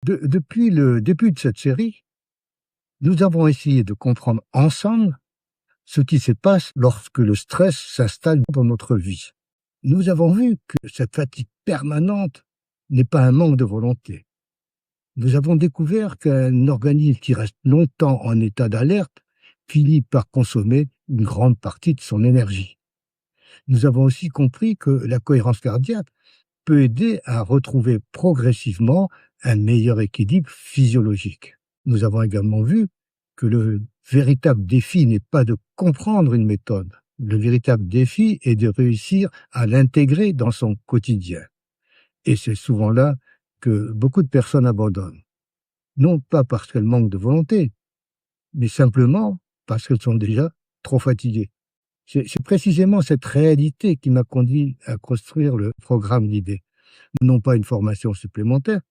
Depuis le début de cette série, nous avons essayé de comprendre ensemble ce qui se passe lorsque le stress s'installe dans notre vie. Nous avons vu que cette fatigue permanente n'est pas un manque de volonté. Nous avons découvert qu'un organisme qui reste longtemps en état d'alerte finit par consommer une grande partie de son énergie. Nous avons aussi compris que la cohérence cardiaque peut aider à retrouver progressivement un meilleur équilibre physiologique. Nous avons également vu que le véritable défi n'est pas de comprendre une méthode. Le véritable défi est de réussir à l'intégrer dans son quotidien. Et c'est souvent là que beaucoup de personnes abandonnent. Non pas parce qu'elles manquent de volonté, mais simplement parce qu'elles sont déjà trop fatiguées. C'est précisément cette réalité qui m'a conduit à construire le programme L'Idée. Non pas une formation supplémentaire,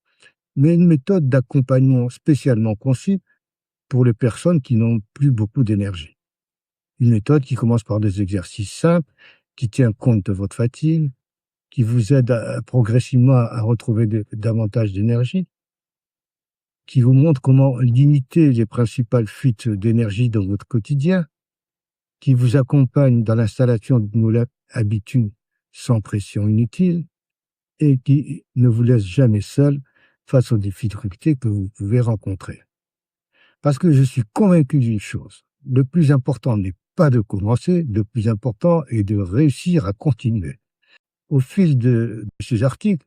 mais une méthode d'accompagnement spécialement conçue pour les personnes qui n'ont plus beaucoup d'énergie. Une méthode qui commence par des exercices simples, qui tient compte de votre fatigue, qui vous aide progressivement à retrouver davantage d'énergie, qui vous montre comment limiter les principales fuites d'énergie dans votre quotidien, qui vous accompagne dans l'installation de nouvelles habitudes sans pression inutile et qui ne vous laisse jamais seul face aux difficultés que vous pouvez rencontrer. Parce que je suis convaincu d'une chose, le plus important n'est pas de commencer, le plus important est de réussir à continuer. Au fil de ces articles,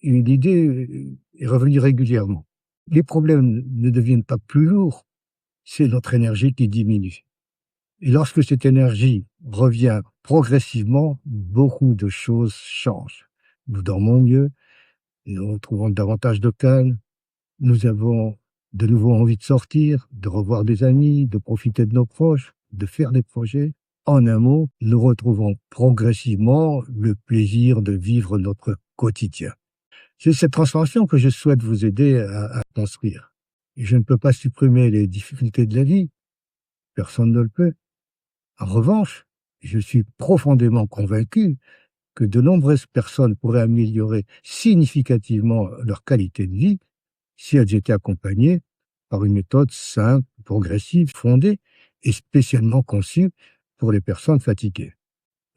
une idée est revenue régulièrement. Les problèmes ne deviennent pas plus lourds, c'est notre énergie qui diminue. Et lorsque cette énergie revient progressivement, beaucoup de choses changent. Nous dormons mieux, nous retrouvons davantage de calme, nous avons de nouveau envie de sortir, de revoir des amis, de profiter de nos proches, de faire des projets. En un mot, nous retrouvons progressivement le plaisir de vivre notre quotidien. C'est cette transformation que je souhaite vous aider à construire. Et je ne peux pas supprimer les difficultés de la vie, personne ne le peut. En revanche, je suis profondément convaincu que de nombreuses personnes pourraient améliorer significativement leur qualité de vie si elles étaient accompagnées par une méthode simple, progressive, fondée et spécialement conçue pour les personnes fatiguées.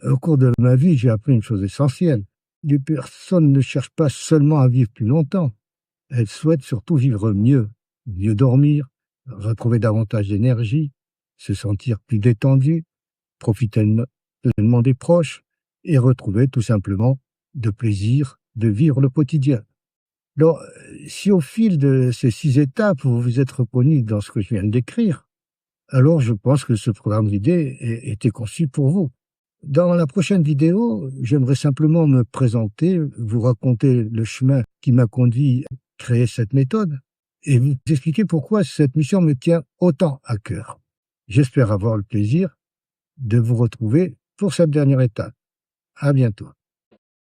Au cours de ma vie, j'ai appris une chose essentielle. Les personnes ne cherchent pas seulement à vivre plus longtemps. Elles souhaitent surtout vivre mieux, mieux dormir, retrouver davantage d'énergie, se sentir plus détendu, profiter pleinement des proches et retrouver tout simplement de plaisir de vivre le quotidien. Alors, si au fil de ces 6 étapes, vous vous êtes reconnu dans ce que je viens de décrire, alors je pense que ce programme d'idées était conçu pour vous. Dans la prochaine vidéo, j'aimerais simplement me présenter, vous raconter le chemin qui m'a conduit à créer cette méthode et vous expliquer pourquoi cette mission me tient autant à cœur. J'espère avoir le plaisir de vous retrouver pour cette dernière étape. À bientôt.